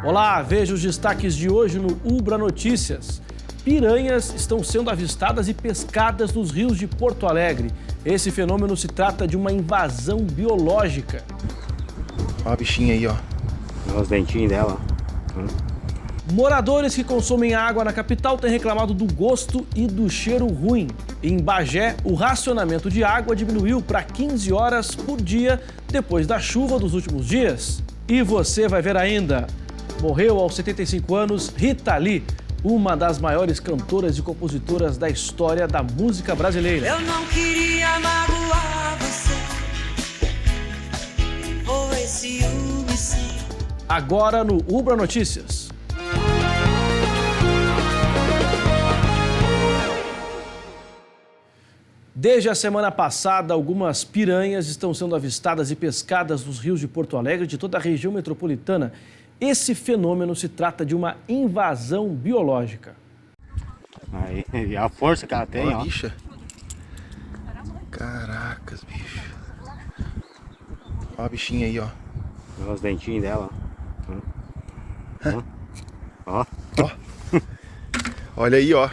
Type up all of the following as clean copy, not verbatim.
Olá, veja os destaques de hoje no Ubra Notícias. Piranhas estão sendo avistadas e pescadas nos rios de Porto Alegre. Esse fenômeno se trata de uma invasão biológica. Olha a bichinha aí, ó. Olha os dentinhos dela. Moradores que consomem água na capital têm reclamado do gosto e do cheiro ruim. Em Bagé, o racionamento de água diminuiu para 15 horas por dia depois da chuva dos últimos dias. E você vai ver ainda. Morreu aos 75 anos Rita Lee, uma das maiores cantoras e compositoras da história da música brasileira. Eu não queria magoar você. Foi ciúme, sim. Agora no Ubra Notícias. Desde a semana passada, algumas piranhas estão sendo avistadas e pescadas nos rios de Porto Alegre e de toda a região metropolitana. Esse fenômeno se trata de uma invasão biológica. Aí, e a força que ela tem, ó. Bicha. Caracas, bicho. Olha a bichinha aí, ó. Olha os dentinhos dela. Ó. Olha aí, ó.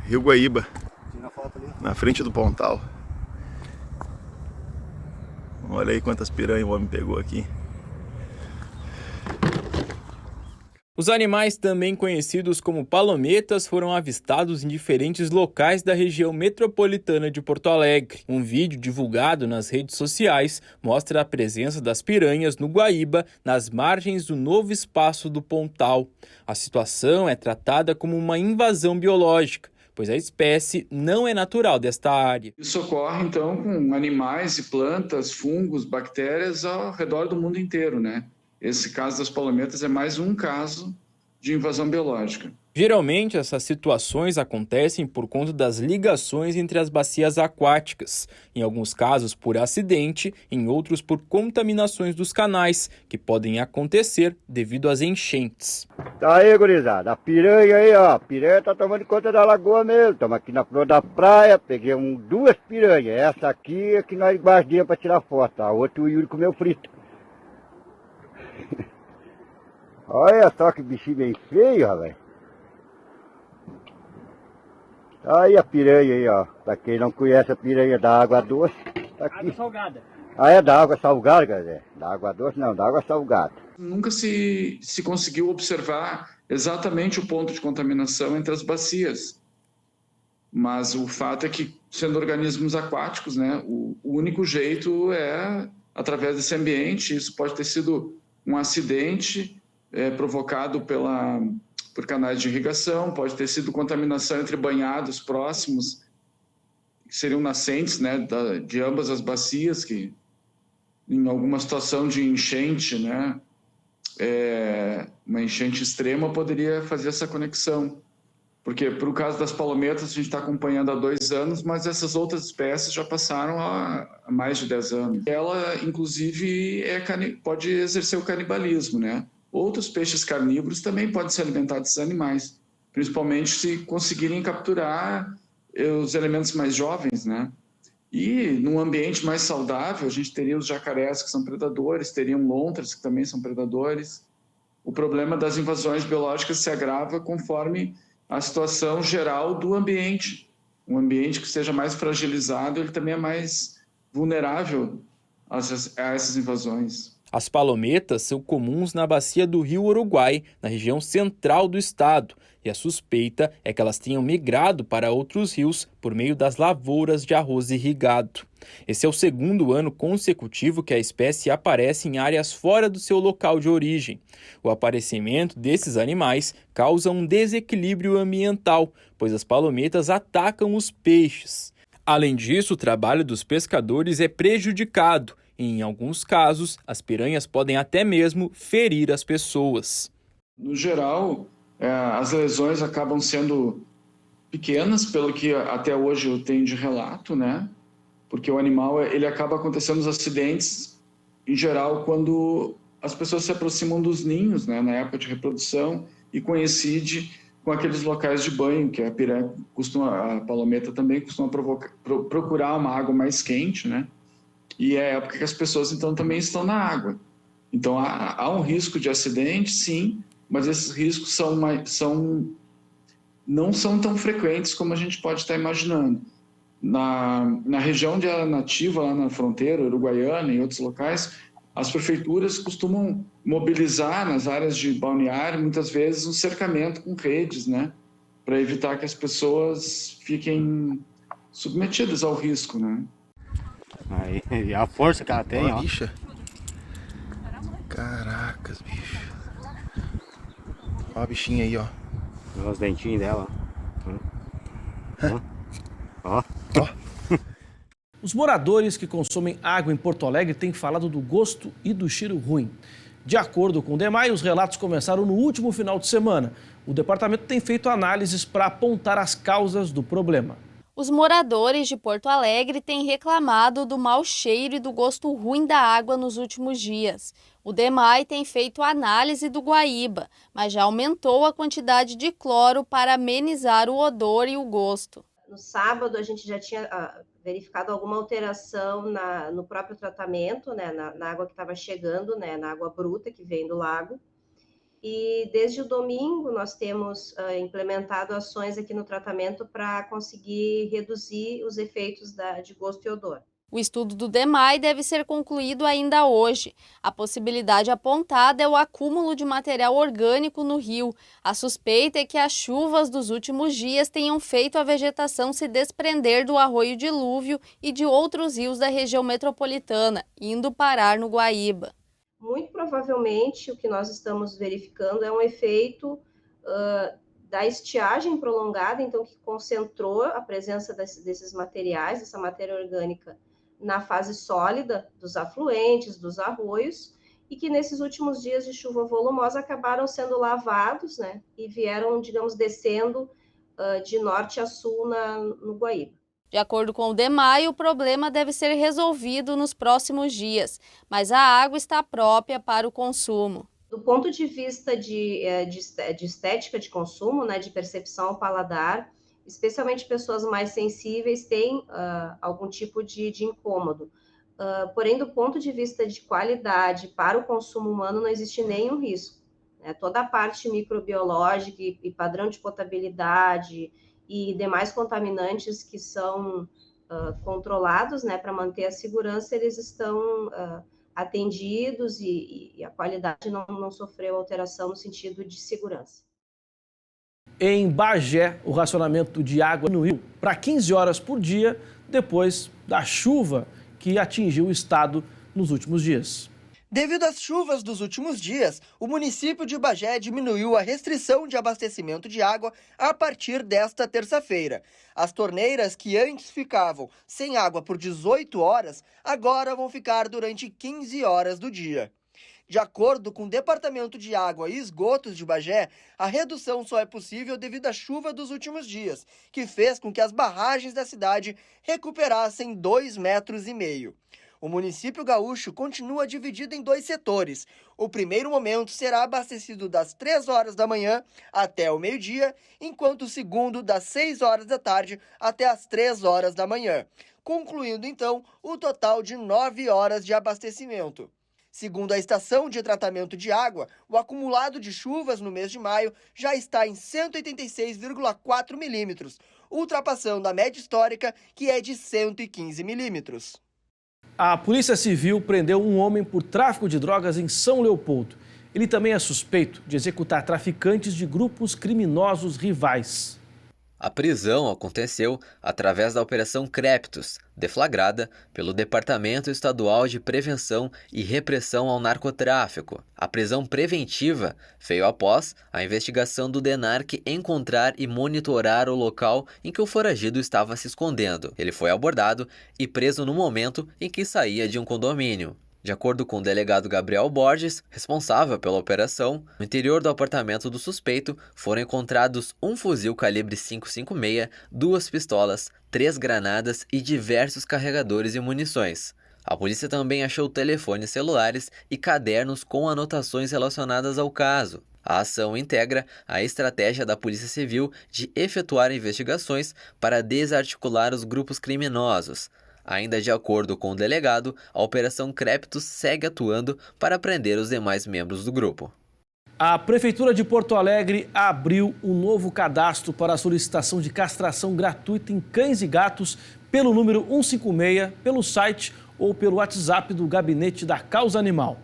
Rio Guaíba. Tira a foto ali. Na frente do Pontal. Olha aí quantas piranhas o homem pegou aqui. Os animais, também conhecidos como palometas, foram avistados em diferentes locais da região metropolitana de Porto Alegre. Um vídeo divulgado nas redes sociais mostra a presença das piranhas no Guaíba, nas margens do novo espaço do Pontal. A situação é tratada como uma invasão biológica, pois a espécie não é natural desta área. Isso ocorre, então, com animais e plantas, fungos, bactérias ao redor do mundo inteiro, né? Esse caso das palometas é mais um caso de invasão biológica. Geralmente, essas situações acontecem por conta das ligações entre as bacias aquáticas, em alguns casos por acidente, em outros por contaminações dos canais, que podem acontecer devido às enchentes. Tá aí, gurizada, a piranha aí, ó, a piranha tá tomando conta da lagoa mesmo, estamos aqui na flor da praia, peguei duas piranhas, essa aqui é que nós guardamos para tirar foto, a outra o Yuri comeu frito. Olha só que bichinho bem feio, rapaz. Aí a piranha aí, ó. Pra quem não conhece a piranha da água doce, tá aqui. Água salgada. Ah, é da água salgada, quer dizer? Da água doce não, da água salgada. Nunca se conseguiu observar exatamente o ponto de contaminação entre as bacias. Mas o fato é que, sendo organismos aquáticos, né, o único jeito é através desse ambiente. Isso pode ter sido um acidente provocado por canais de irrigação, pode ter sido contaminação entre banhados próximos, que seriam nascentes, né, de ambas as bacias, que em alguma situação de enchente, né, uma enchente extrema poderia fazer essa conexão. Porque, para o caso das palometas, a gente está acompanhando há 2 anos, mas essas outras espécies já passaram há mais de 10 anos. Ela, inclusive, pode exercer o canibalismo, né? Outros peixes carnívoros também podem se alimentar desses animais, principalmente se conseguirem capturar os elementos mais jovens, né? E, num ambiente mais saudável, a gente teria os jacarés, que são predadores, teriam lontras, que também são predadores. O problema das invasões biológicas se agrava conforme a situação geral do ambiente. Um ambiente que seja mais fragilizado, ele também é mais vulnerável a essas invasões. As palometas são comuns na bacia do Rio Uruguai, na região central do estado, e a suspeita é que elas tenham migrado para outros rios por meio das lavouras de arroz irrigado. Esse é o segundo ano consecutivo que a espécie aparece em áreas fora do seu local de origem. O aparecimento desses animais causa um desequilíbrio ambiental, pois as palometas atacam os peixes. Além disso, o trabalho dos pescadores é prejudicado e, em alguns casos, as piranhas podem até mesmo ferir as pessoas. No geral, as lesões acabam sendo pequenas, pelo que até hoje eu tenho de relato, né? Porque o animal, ele acaba acontecendo os acidentes, em geral, quando as pessoas se aproximam dos ninhos, né? Na época de reprodução, e coincide com aqueles locais de banho, que a piranha a palometa também costuma procurar uma água mais quente, né? E é a época que as pessoas, então, também estão na água. Então, há um risco de acidente, sim, mas esses riscos não são tão frequentes como a gente pode estar imaginando. Na região de área nativa, lá na fronteira uruguaiana e outros locais, as prefeituras costumam mobilizar nas áreas de balneário, muitas vezes, um cercamento com redes, né, para evitar que as pessoas fiquem submetidas ao risco, né? Aí, e a força que ela tem, Olha ó. a bicha. Caracas, bicho. Olha a bichinha aí, ó. Olha os dentinhos dela. Ó. Os moradores que consomem água em Porto Alegre têm falado do gosto e do cheiro ruim. De acordo com o DEMAI, os relatos começaram no último final de semana. O departamento tem feito análises para apontar as causas do problema. Os moradores de Porto Alegre têm reclamado do mau cheiro e do gosto ruim da água nos últimos dias. O DEMAI tem feito análise do Guaíba, mas já aumentou a quantidade de cloro para amenizar o odor e o gosto. No sábado, a gente já tinha verificado alguma alteração no próprio tratamento, né, na água que estava chegando, né, na água bruta que vem do lago. E desde o domingo nós temos implementado ações aqui no tratamento para conseguir reduzir os efeitos de gosto e odor. O estudo do DEMAI deve ser concluído ainda hoje. A possibilidade apontada é o acúmulo de material orgânico no rio. A suspeita é que as chuvas dos últimos dias tenham feito a vegetação se desprender do arroio Dilúvio e de outros rios da região metropolitana, indo parar no Guaíba. Muito provavelmente o que nós estamos verificando é um efeito da estiagem prolongada, então que concentrou a presença desses materiais, dessa matéria orgânica, na fase sólida dos afluentes, dos arroios, e que nesses últimos dias de chuva volumosa acabaram sendo lavados, né, e vieram, digamos, descendo de norte a sul no Guaíba. De acordo com o DEMAI, o problema deve ser resolvido nos próximos dias, mas a água está própria para o consumo. Do ponto de vista de estética de consumo, né, de percepção ao paladar, especialmente pessoas mais sensíveis têm algum tipo de incômodo. Porém, do ponto de vista de qualidade para o consumo humano, não existe nenhum risco. Toda a parte microbiológica e padrão de potabilidade e demais contaminantes que são controlados, né, para manter a segurança, eles estão atendidos e a qualidade não sofreu alteração no sentido de segurança. Em Bagé, o racionamento de água diminuiu para 15 horas por dia depois da chuva que atingiu o estado nos últimos dias. Devido às chuvas dos últimos dias, o município de Bagé diminuiu a restrição de abastecimento de água a partir desta terça-feira. As torneiras que antes ficavam sem água por 18 horas, agora vão ficar durante 15 horas do dia. De acordo com o Departamento de Água e Esgotos de Bagé, a redução só é possível devido à chuva dos últimos dias, que fez com que as barragens da cidade recuperassem 2,5 metros. O município gaúcho continua dividido em 2 setores. O primeiro momento será abastecido das 3 horas da manhã até o meio-dia, enquanto o segundo das 6 horas da tarde até as 3 horas da manhã, concluindo então o total de 9 horas de abastecimento. Segundo a estação de tratamento de água, o acumulado de chuvas no mês de maio já está em 186,4 milímetros, ultrapassando a média histórica, que é de 115 milímetros. A Polícia Civil prendeu um homem por tráfico de drogas em São Leopoldo. Ele também é suspeito de executar traficantes de grupos criminosos rivais. A prisão aconteceu através da Operação Creptus, deflagrada pelo Departamento Estadual de Prevenção e Repressão ao Narcotráfico. A prisão preventiva veio após a investigação do DENARC encontrar e monitorar o local em que o foragido estava se escondendo. Ele foi abordado e preso no momento em que saía de um condomínio. De acordo com o delegado Gabriel Borges, responsável pela operação, no interior do apartamento do suspeito foram encontrados um fuzil calibre .556, 2 pistolas, 3 granadas e diversos carregadores e munições. A polícia também achou telefones celulares e cadernos com anotações relacionadas ao caso. A ação integra a estratégia da Polícia Civil de efetuar investigações para desarticular os grupos criminosos. Ainda de acordo com o delegado, a Operação Creptus segue atuando para prender os demais membros do grupo. A Prefeitura de Porto Alegre abriu um novo cadastro para a solicitação de castração gratuita em cães e gatos pelo número 156, pelo site ou pelo WhatsApp do Gabinete da Causa Animal.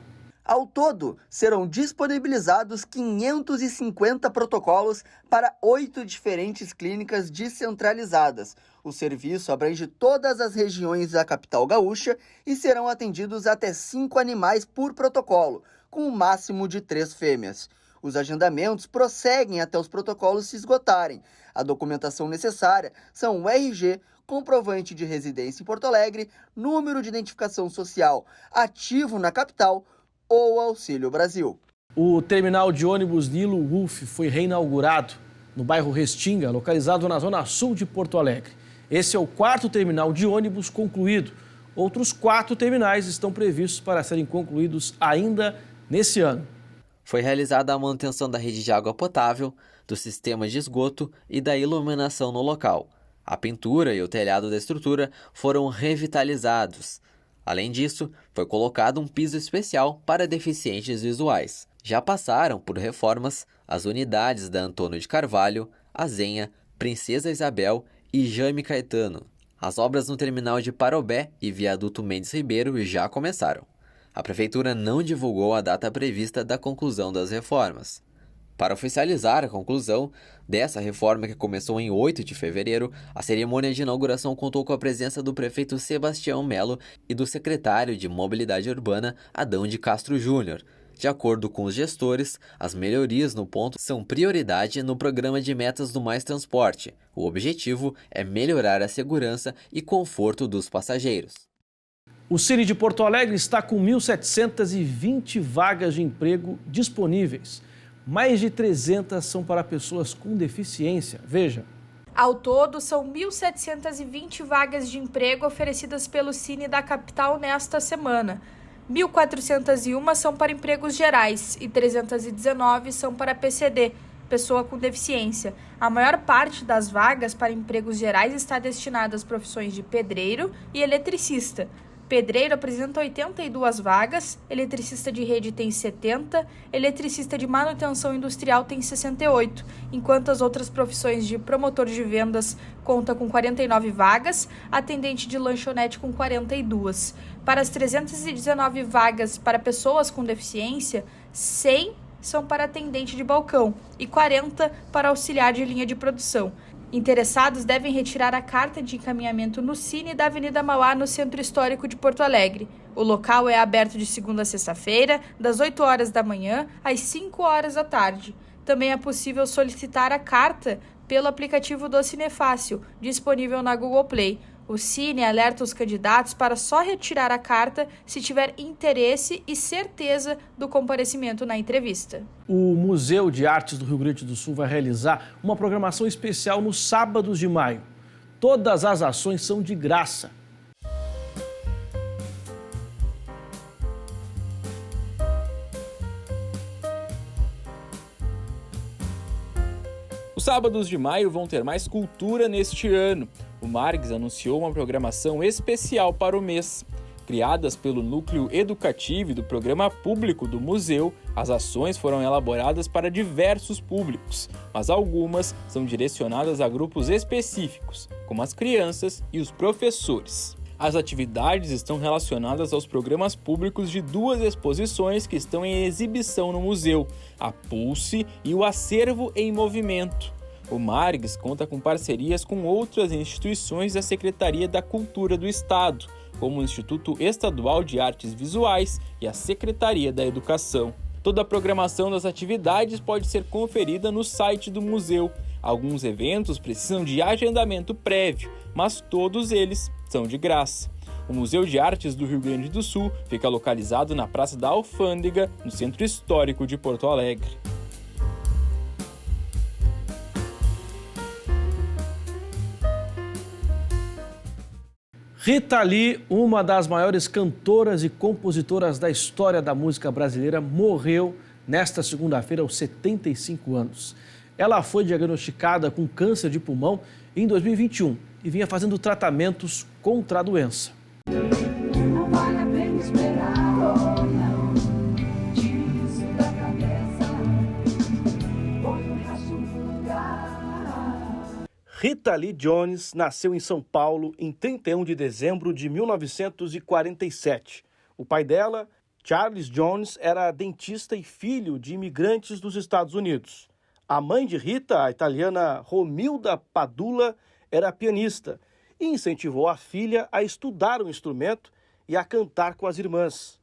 Ao todo, serão disponibilizados 550 protocolos para 8 diferentes clínicas descentralizadas. O serviço abrange todas as regiões da capital gaúcha e serão atendidos até 5 animais por protocolo, com um máximo de 3 fêmeas. Os agendamentos prosseguem até os protocolos se esgotarem. A documentação necessária são o RG, comprovante de residência em Porto Alegre, número de identificação social ativo na capital ou Auxílio Brasil. O terminal de ônibus Nilo Wolf foi reinaugurado no bairro Restinga, localizado na zona sul de Porto Alegre. Esse é o 4º terminal de ônibus concluído. Outros 4 terminais estão previstos para serem concluídos ainda nesse ano. Foi realizada a manutenção da rede de água potável, do sistema de esgoto e da iluminação no local. A pintura e o telhado da estrutura foram revitalizados. Além disso, foi colocado um piso especial para deficientes visuais. Já passaram por reformas as unidades da Antônio de Carvalho, Azenha, Princesa Isabel e Jaime Caetano. As obras no terminal de Parobé e viaduto Mendes Ribeiro já começaram. A Prefeitura não divulgou a data prevista da conclusão das reformas. Para oficializar a conclusão dessa reforma, que começou em 8 de fevereiro, a cerimônia de inauguração contou com a presença do prefeito Sebastião Melo e do secretário de Mobilidade Urbana, Adão de Castro Júnior. De acordo com os gestores, as melhorias no ponto são prioridade no programa de metas do Mais Transporte. O objetivo é melhorar a segurança e conforto dos passageiros. O Cine de Porto Alegre está com 1.720 vagas de emprego disponíveis. Mais de 300 são para pessoas com deficiência. Veja. Ao todo, são 1.720 vagas de emprego oferecidas pelo Cine da capital nesta semana. 1.401 são para empregos gerais e 319 são para PCD, pessoa com deficiência. A maior parte das vagas para empregos gerais está destinada às profissões de pedreiro e eletricista. Pedreiro apresenta 82 vagas, eletricista de rede tem 70, eletricista de manutenção industrial tem 68, enquanto as outras profissões de promotor de vendas conta com 49 vagas, atendente de lanchonete com 42. Para as 319 vagas para pessoas com deficiência, 100 são para atendente de balcão e 40 para auxiliar de linha de produção. Interessados devem retirar a carta de encaminhamento no Cine da Avenida Mauá, no Centro Histórico de Porto Alegre. O local é aberto de segunda a sexta-feira, das 8 horas da manhã às 5 horas da tarde. Também é possível solicitar a carta pelo aplicativo do Cine Fácil, disponível na Google Play. O Cine alerta os candidatos para só retirar a carta se tiver interesse e certeza do comparecimento na entrevista. O Museu de Artes do Rio Grande do Sul vai realizar uma programação especial nos sábados de maio. Todas as ações são de graça. Os sábados de maio vão ter mais cultura neste ano. O Margs anunciou uma programação especial para o mês. Criadas pelo Núcleo Educativo e do Programa Público do Museu, as ações foram elaboradas para diversos públicos, mas algumas são direcionadas a grupos específicos, como as crianças e os professores. As atividades estão relacionadas aos programas públicos de 2 exposições que estão em exibição no museu, a Pulse e o Acervo em Movimento. O Margs conta com parcerias com outras instituições da Secretaria da Cultura do Estado, como o Instituto Estadual de Artes Visuais e a Secretaria da Educação. Toda a programação das atividades pode ser conferida no site do museu. Alguns eventos precisam de agendamento prévio, mas todos eles são de graça. O Museu de Artes do Rio Grande do Sul fica localizado na Praça da Alfândega, no Centro Histórico de Porto Alegre. Rita Lee, uma das maiores cantoras e compositoras da história da música brasileira, morreu nesta segunda-feira aos 75 anos. Ela foi diagnosticada com câncer de pulmão em 2021 e vinha fazendo tratamentos contra a doença. Não vale a pena esperar, oh não. Tire isso da cabeça. Põe o resto no lugar. Rita Lee Jones nasceu em São Paulo em 31 de dezembro de 1947. O pai dela, Charles Jones, era dentista e filho de imigrantes dos Estados Unidos. A mãe de Rita, a italiana Romilda Padula, era pianista e incentivou a filha a estudar o instrumento e a cantar com as irmãs.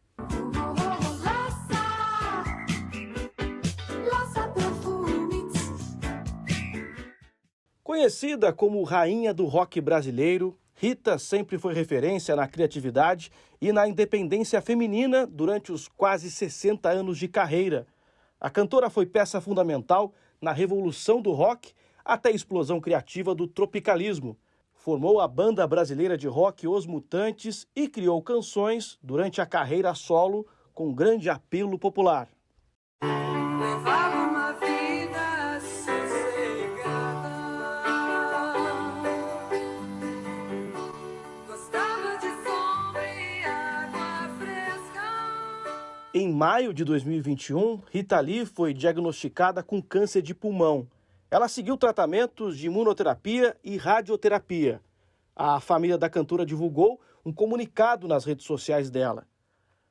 Conhecida como rainha do rock brasileiro, Rita sempre foi referência na criatividade e na independência feminina durante os quase 60 anos de carreira. A cantora foi peça fundamental na revolução do rock até a explosão criativa do tropicalismo. Formou a banda brasileira de rock Os Mutantes e criou canções durante a carreira solo com grande apelo popular. Levava uma vida sossegada. Gostava de sombra e água fresca. Em maio de 2021, Rita Lee foi diagnosticada com câncer de pulmão. Ela seguiu tratamentos de imunoterapia e radioterapia. A família da cantora divulgou um comunicado nas redes sociais dela.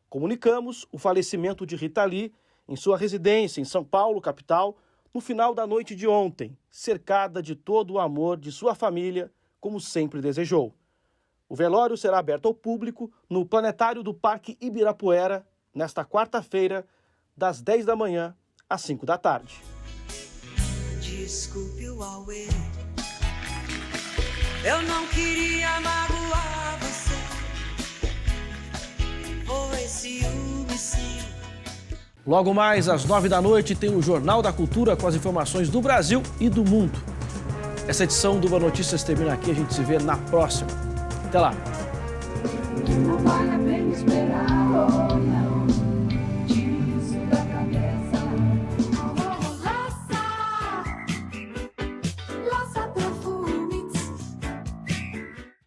Comunicamos o falecimento de Rita Lee em sua residência em São Paulo, capital, no final da noite de ontem, cercada de todo o amor de sua família, como sempre desejou. O velório será aberto ao público no planetário do Parque Ibirapuera, nesta quarta-feira, das 10 da manhã às 5 da tarde. Desculpe o auê. Eu não queria magoar você. Foi ciúme, sim. Logo mais, às 9 da noite, tem o Jornal da Cultura com as informações do Brasil e do mundo. Essa edição do Boa Notícias termina aqui, a gente se vê na próxima. Até lá! Não vale a pena esperar.